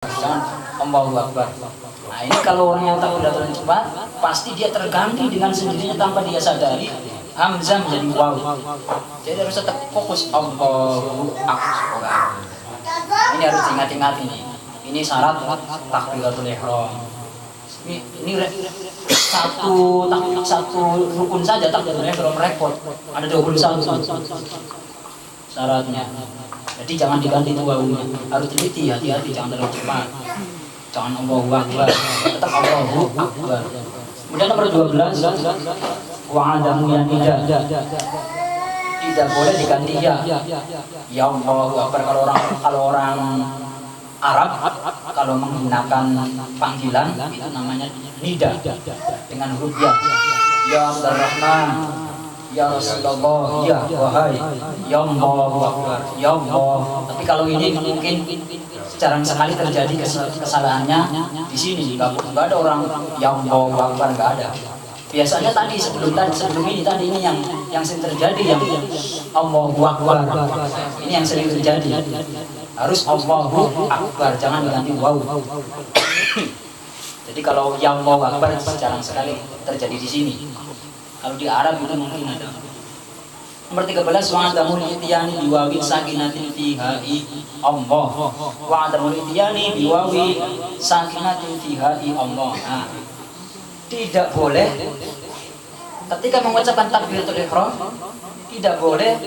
Jangan Allahu Akbar. Nah ini kalau orang yang takbiratul cepat, pasti dia terganti dengan sendirinya tanpa dia sadari. Hamzah menjadi waw. Jadi harus tetap fokus Allahu Akbar. Ini harus diingat-ingat ini. Ini syarat takbiratul ihram. Ini satu rukun saja takbiratul ihram repot. Ada 21 syaratnya. Jadi jangan diganti itu wawunya. Harus teliti, hati-hati, jangan terlalu cepat. Jangan Allahu Akbar, tetap Allahu Akbar. Kemudian nomor 12, wa'adamu yang tidak boleh diganti ya. Ya Allahu Akbar kalau orang Arab kalau menggunakan panggilan itu namanya nida dengan huruf ya. Ya Abdurrahman, ya Rasulullah, ya wahai, ya Allahu Akbar, ya Allah. Tapi kalau ini mungkin jarang sekali terjadi kesalahannya di sini. Nggak ada orang ya Allahu Akbar, nggak ada. Biasanya sebelum ini yang sering terjadi yang Allahu Akbar. Ini yang sering terjadi. Harus Allahu Akbar, jangan diganti waw. Jadi kalau ya Allahu Akbar jarang sekali terjadi di sini. Kalau di Arab itu mungkin ada. Nomor 13, wa'adamul itiyani biwawi sakinatin fiha'i Allah. Wa'adamul itiyani biwawi sakinatin fiha'i Allah. Nah, tidak boleh ketika mengucapkan takbiratul ihram tidak boleh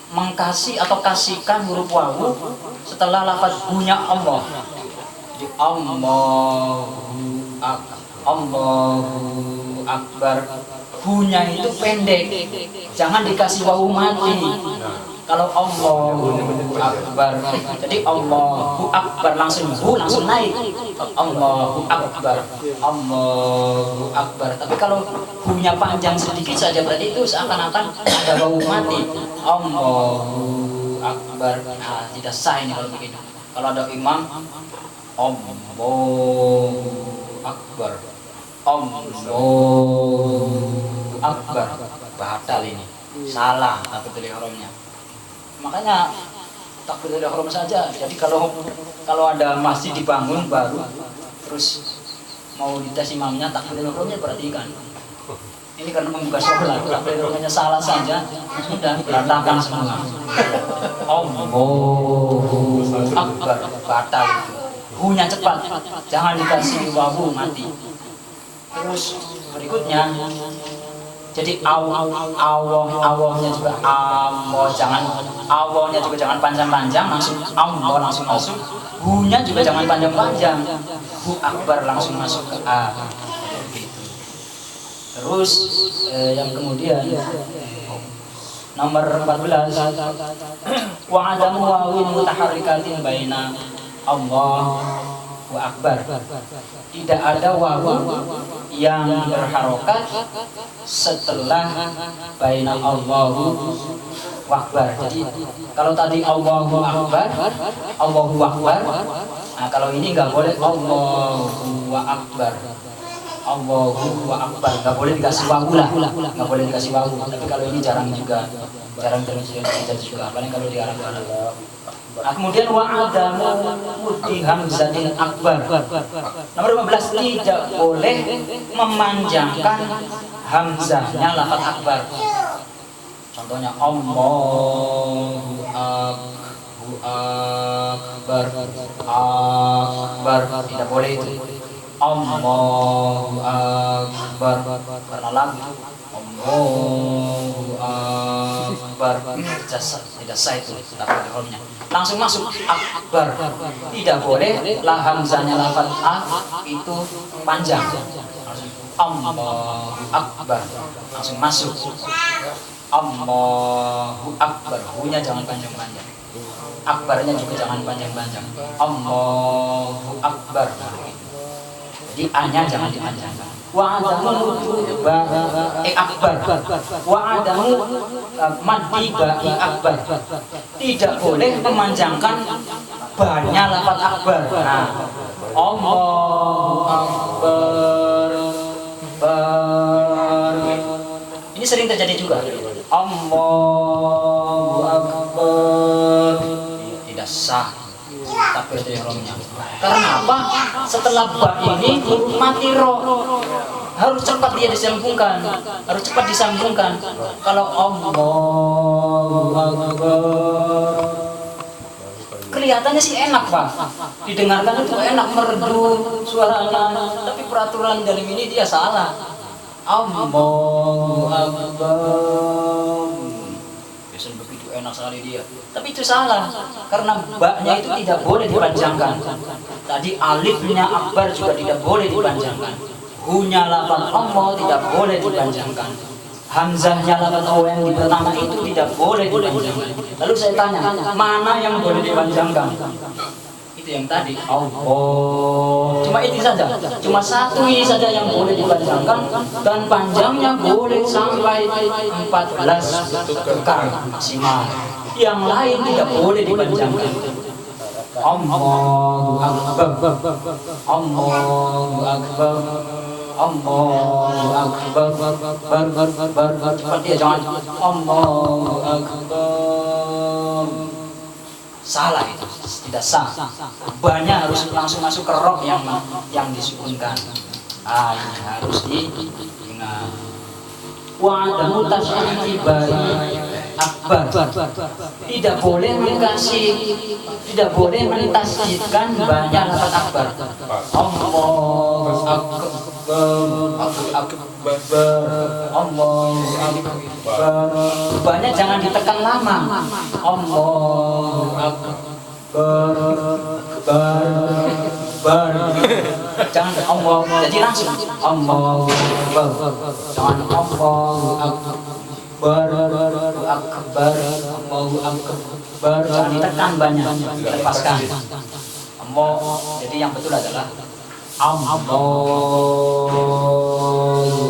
mengkasih atau kasihkan huruf wawu setelah lafaz punya Allah. Jadi Allahu Akbar. Hunya itu pendek, jangan dikasih wawu mati. Kalau Allahu Akbar, jadi Allahu Akbar langsung naik. Allahu Akbar, Allahu Akbar. Tapi kalau hunya panjang sedikit saja berarti itu seakan-akan ada wawu mati. Allahu Akbar. Nah, tidak sah ini kalau begitu. Kalau ada imam, Allahu Akbar, Allahu Akbar, batal ini, salah takbiratul ihramnya. Makanya takbiratul ihram saja. Jadi kalau ada masjid dibangun baru terus mau dites imamnya takbiratul ihramnya perhatikan. Ini karena membuka sholat, takbiratul ihramnya salah saja sudah berantakan semua. Allahu Akbar, batal itu. Hunya cepat, jangan dikasih wawu mati. Terus berikutnya, jadi awalnya juga awalnya juga jangan panjang-panjang, langsung langsung masuk. Hunya juga jangan panjang-panjang. Hu Akbar langsung masuk ke A. Terus yang kemudian nomor 14, wa adamu wawin mutaharrikatin baina Allahu Akbar. Tidak ada wawu yang berharokat setelah baina Allahu Akbar. Jadi kalau tadi Allahu Akbar, nah kalau ini nggak boleh Allahu Akbar. Allahu Akbar, nggak boleh dikasih wawu lah, nggak boleh dikasih wawu. Tapi kalau ini jarang terjadi juga, paling kalau di Arab. Nah, kemudian wa'adamu muddi hamzatin akbar. Nomor 15, tidak boleh memanjangkan hamzahnya lafaz akbar. Contohnya Allahu Akbar, Akbar, tidak boleh itu. Allahu Akbar karena lagu Allahu Akbar tidak sah itu takbirnya. Langsung masuk akbar. Tidak boleh lah hamzahnya lafaz a itu panjang. Allahu Akbar langsung masuk. Allahu Akbar, hunya jangan panjang-panjang. Akbarnya juga jangan panjang-panjang. Allahu Akbar. Jadi A-nya jangan dipanjangkan. Wa'adamu akbar. Wa'adamu maddi ba'i akbar. Tidak boleh memanjangkan ba-nya lafaz akbar. Nah, Allahu Akbar. Ini sering terjadi juga. Allahu Akbar. Tidak sah. takbiratul ihramnya. Karena apa? Setelah ba ini huruf mati ro. Harus cepat dia disambungkan. Harus cepat disambungkan. Kalau Allahu Akbar, kelihatannya sih enak Pak, didengarkan itu enak, merdu suaranya, tapi peraturan dalam ini dia salah. Allahu Akbar, biasanya begitu enak sekali dia, tapi itu salah, karena baknya itu tidak boleh dipanjangkan. Tadi alifnya akbar juga tidak boleh dipanjangkan, hunya lafal Allah tidak boleh dipanjangkan, hamzahnya lafal O yang di pertama itu tidak boleh dipanjangkan. Lalu saya tanya, mana yang boleh dipanjangkan? Itu yang tadi, Allah. Cuma itu saja, cuma satu ini saja yang boleh dipanjangkan, dan panjangnya boleh sampai 14 kekar maksimal. Yang lain tidak boleh dipanjangkan. Allahu Akbar, Allahu Akbar, Allahu Akbar, bar. Cepat dia, jangan Allahu Akbar. Salah itu, tidak sah. Banyak harus langsung masuk ke roh yang disukunkan. Ini harus diingat. Wa adamu tasyi'i bayi akbar. Tidak boleh mentasydidkan banyak lafaz akbar. Allahu Akbar, Allahu Akbar. Banyak jangan ditekan lama. Allahu Akbar, jangan Allah, jadi langsung Allahu Akbar. Jangan Allahu Akbar, Allahu Akbar. Jangan ditekan banyak, lepaskan. Jadi yang betul adalah Allahu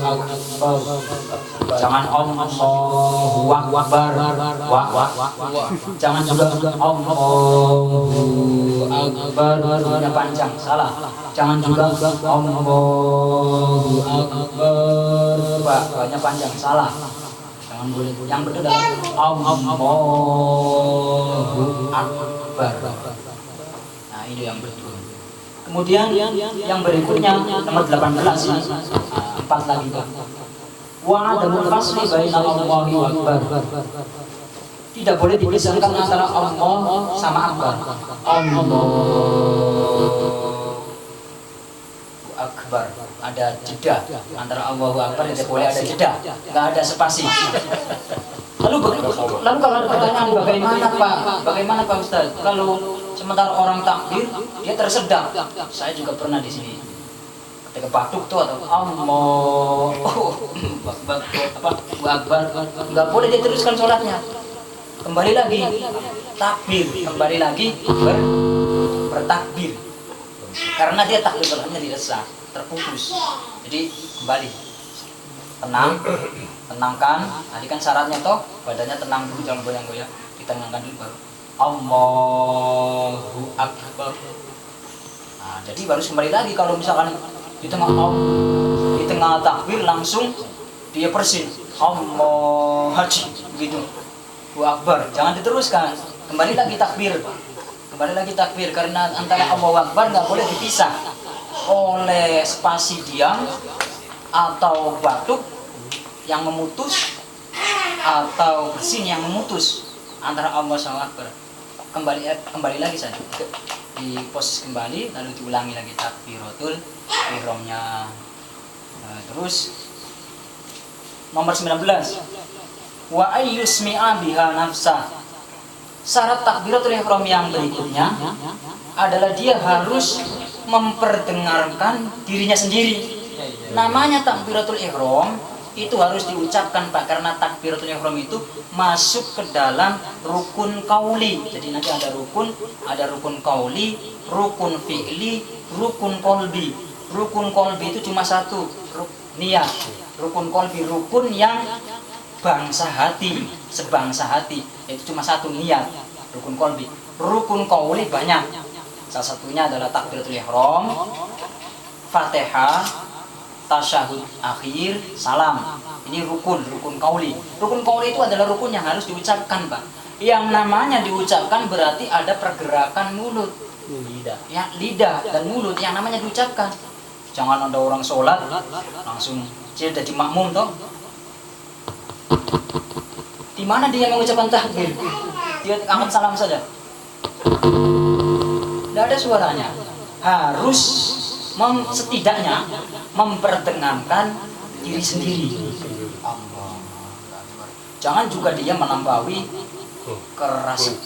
Akbar. Jangan Allahu Akbar. Jangan juga Allahu Akbar. Sudah panjang, salah. Jangan juga Allahu Akbar. Banyak panjang, salah. Jangan boleh. Yang betul adalah Allahu Akbar. Nah, ini yang betul. Kemudian yang berikutnya nomor 18 ini 4 lagi Pak. Wa adamul fasli baina Allahi wa Akbar. Tidak boleh dipisahkan antara Allah sama Akbar. Allahu Akbar, ada jeda antara Allahu Akbar, tidak boleh ada jeda, nggak ada spasi. Lalu kalau ada pertanyaan, bagaimana Pak Ustaz? Kalau sementara orang takbir dia tersedak, saya juga pernah di sini. Ketika batuk tuh atau Allahu Akbar, nggak boleh diteruskan sholatnya. Kembali lagi takbir, kembali lagi bertakbir. Karena dia takbir sholatnya tidak sah, terputus. Jadi kembali, tenangkan. Tadi kan syaratnya toh badannya tenang dulu, jangan goyang-goyang, ditenangkan dulu baru Allahu Akbar. Nah, jadi baru kembali lagi. Kalau misalkan di tengah takbir langsung dia persin Allah haji begitu, Allahu Akbar, jangan diteruskan, kembali lagi takbir, karena antara Allahu Akbar nggak boleh dipisah oleh spasi diam atau batuk yang memutus atau bersin yang memutus antara Allah sama Akbar. Kembali lagi saja di posisi kembali, lalu diulangi lagi takbiratul ihramnya. Terus nomor 19, wa ayyusmi'a biha nafsa. Syarat takbiratul ihram yang berikutnya adalah dia harus memperdengarkan dirinya sendiri. Namanya takbiratul ihram itu harus diucapkan Pak, karena takbiratul ihram itu masuk ke dalam rukun qauli. Jadi nanti ada rukun qauli, rukun fi'li, rukun qalbi. Rukun qalbi itu cuma satu, niat. Rukun qalbi, rukun yang sebangsa hati, itu cuma satu, niat. Rukun qalbi. Rukun qauli banyak. Salah satunya adalah takbiratul ihram, Fatihah, tasyahud akhir, salam. Ini rukun qauli. Rukun qauli itu adalah rukun yang harus diucapkan Pak. Yang namanya diucapkan berarti ada pergerakan mulut. Lidah. Ya, lidah dan mulut yang namanya diucapkan. Jangan ada orang sholat langsung dia jadi makmum toh. Di mana dia mengucapkan takbir? Dia angkat salam saja. Tidak ada suaranya. Harus setidaknya memperdengarkan diri sendiri. Jangan juga dia melampaui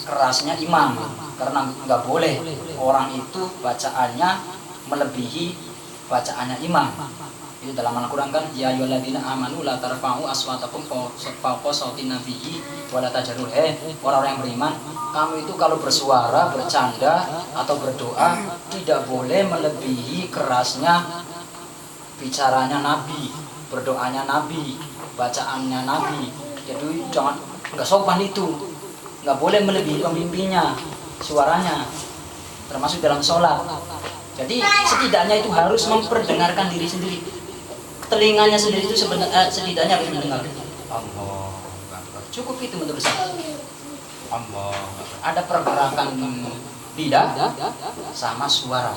kerasnya imam, karena nggak boleh orang itu bacaannya melebihi bacaannya imam. Itu dalam Al-Quran kan, ya ayyuhalladzina amanu la tarfa'u aswatakum fawqa sautin nabiyyi wa la tajharu. Orang-orang yang beriman, kamu itu kalau bersuara, bercanda atau berdoa tidak boleh melebihi kerasnya bicaranya Nabi, berdoanya Nabi, bacaannya Nabi. Jadi jangan, nggak sopan itu, nggak boleh melebihi pemimpinnya suaranya, termasuk dalam sholat. Jadi setidaknya itu harus memperdengarkan diri sendiri. Telinganya sendiri itu sebenarnya setidaknya harus mendengar. Allah, cukup itu menurut saya. Allah, ada pergerakan lidah sama suara,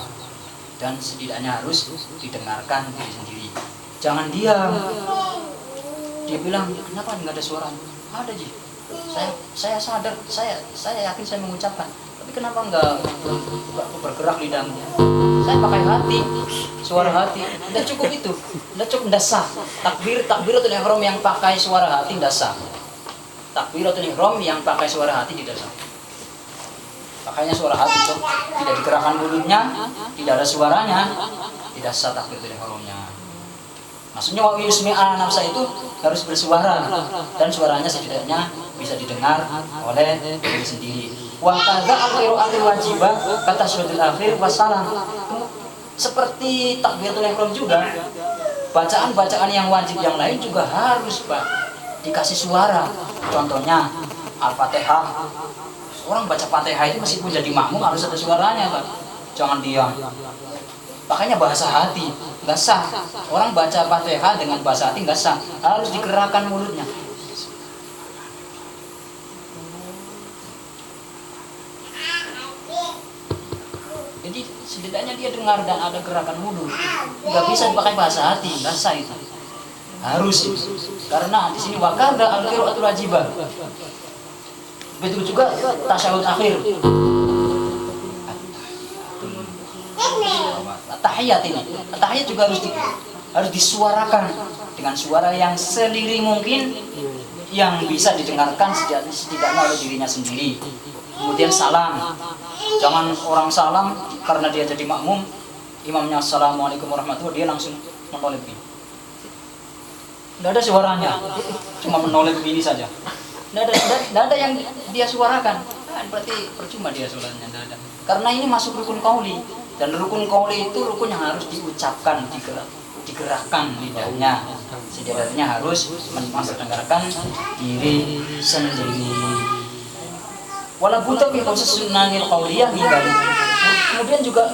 dan setidaknya harus didengarkan diri sendiri. Jangan diam. Dia bilang, kenapa nggak ada suara? Ada Ji. Saya sadar, saya yakin saya mengucapkan. Tapi kenapa nggak bergerak lidahnya? Saya pakai hati, suara hati. Udah cukup itu, udah cukup, udah sah. Takbiratul ihram yang pakai suara hati udah sah. Takbiratul ihram yang pakai suara hati tidak sah. Pakainya suara hati itu tidak digerakkan mulutnya, tidak ada suaranya, tidak sah takbiratul ihramnya. Maksudnya wa yusmi'a nafsa itu harus bersuara, dan suaranya setidaknya bisa didengar oleh diri sendiri. Wa kadza al-qira'atul wajibah kata syahadatul akhir wassalam. Seperti takbiratul ihram juga, bacaan-bacaan yang wajib yang lain juga harus Pak dikasih suara. Contohnya Al-Fatihah. Orang baca Fatihah itu meskipun jadi makmum harus ada suaranya Pak. Jangan diam. Makanya bahasa hati nggak sah. Orang baca Fatihah dengan bahasa hati nggak sah. Harus digerakkan mulutnya. Jadi setidaknya dia dengar dan ada gerakan mulut. Nggak bisa dipakai bahasa hati, nggak sah itu. Harus. Karena di sini wakada al-qira'atul wajibah. Betul juga tasyahud akhir. Tahiyat ini, tahiyat juga harus disuarakan dengan suara yang seliri mungkin, yang bisa didengarkan setidaknya oleh dirinya sendiri. Kemudian salam, jangan orang salam karena dia jadi makmum, imamnya assalamualaikum warahmatullahi, dia langsung menoleh begini. Tidak ada suaranya, cuma menoleh begini saja. Tidak ada yang dia suarakan. Berarti percuma dia sholatnya, tidak ada. Karena ini masuk rukun qauli. Dan rukun qauli itu rukun yang harus diucapkan, digerakkan lidahnya. Setidaknya harus memperdengarkan diri sendiri. Wala buta fi sunnahil qauliyah min dzalik. Kemudian juga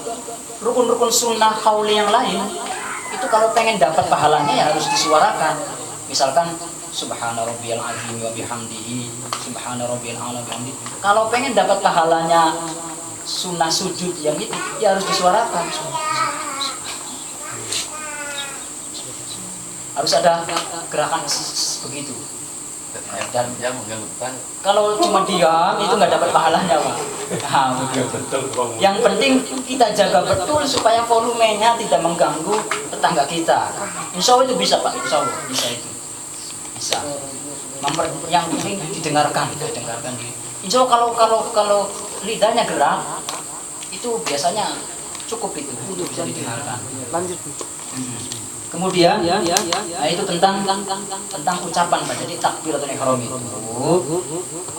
rukun-rukun sunnah qauli yang lain itu kalau pengen dapat pahalanya ya harus disuarakan. Misalkan subhana rabbiyal azim wa bihamdihi, subhana rabbiyal a'la bihamdihi. Kalau pengen dapat pahalanya sunnah sujud yang itu ya harus disuarakan. Harus ada gerakan begitu. Dan kalau cuma diam itu nggak dapat pahalanya Pak. Nah, yang penting kita jaga betul supaya volumenya tidak mengganggu tetangga kita. Insya Allah itu bisa Pak, insya Allah bisa itu. Bisa. Yang penting didengarkan di. Insya Allah kalau lidahnya gerak itu biasanya cukup itu bisa didengarkan. Lanjut. Kemudian, nah itu tentang ucapan Pak. Jadi takbiratul ihram itu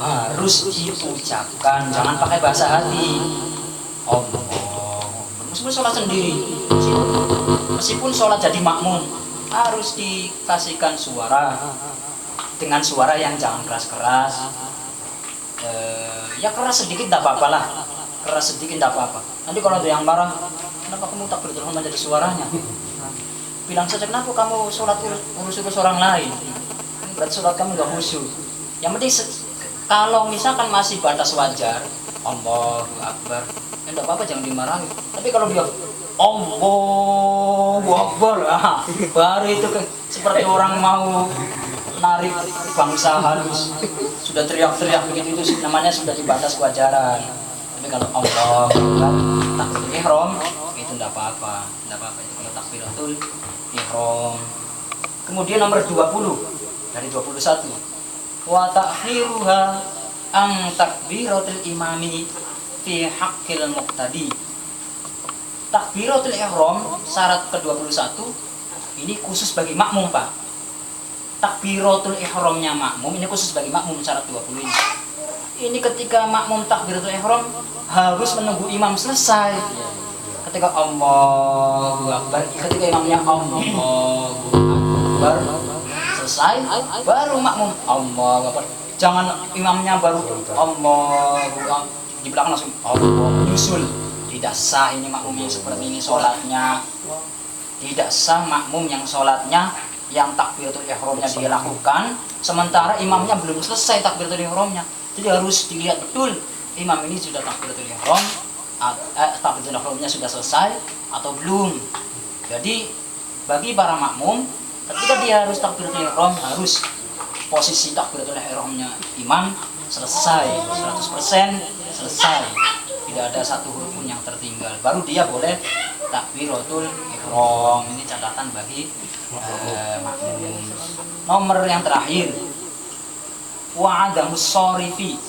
harus diucapkan, jangan pakai bahasa hati. Allah, meskipun sholat sendiri, meskipun sholat jadi makmum, harus dikasihkan suara dengan suara yang jangan keras-keras. Ya keras sedikit tidak apa-apa lah, keras sedikit tidak apa-apa. Nanti kalau ada yang marah, kenapa kamu takbiratul ihram jadi suaranya? Bilang saja, kenapa kamu sholat urus orang lain? Berarti sholat kamu gak khusyuk. Yang penting kalau misalkan masih batas wajar, Allahu Akbar, enggak apa-apa, jangan dimarahi. Tapi kalau dia Allahu Akbar, baru itu seperti orang mau narik bangsa halus, sudah teriak-teriak begitu, itu namanya sudah di batas kewajaran. Tapi kalau Allah takbir ihram itu enggak apa-apa, itu kalau takbiratul ihram. Kemudian nomor 20 dari 21, wa ta'khiruha ang takbiratul imami fi haqqil muqtadi. Takbiratul ihram syarat ke-21 ini khusus bagi makmum, Pak. Takbiratul ihramnya makmum ini khusus bagi makmum, syarat 20 ini. Ini ketika makmum takbiratul ihram harus menunggu imam selesai. Ketika Allahu Akbar, ketika imamnya Allahu Akbar selesai, baru makmum Allahu Akbar. Jangan imamnya baru Allahu Akbar, di belakang langsung Allah nyusul. Tidak sah ini makmum yang seperti ini sholatnya. Tidak sah makmum yang sholatnya yang takbiratul ihramnya dia lakukan sementara imamnya belum selesai takbiratul ihramnya. Jadi harus dilihat betul imam ini sudah takbiratul ihram, takbiratul ihramnya sudah selesai atau belum. Jadi bagi para makmum ketika dia harus takbiratul ihram harus posisi takbiratul ihramnya imam selesai 100% selesai. Tidak ada satu huruf pun yang tertinggal, baru dia boleh takbiratul ihram. Ini catatan bagi makmum. Nomor yang terakhir, wa adamus sharifi.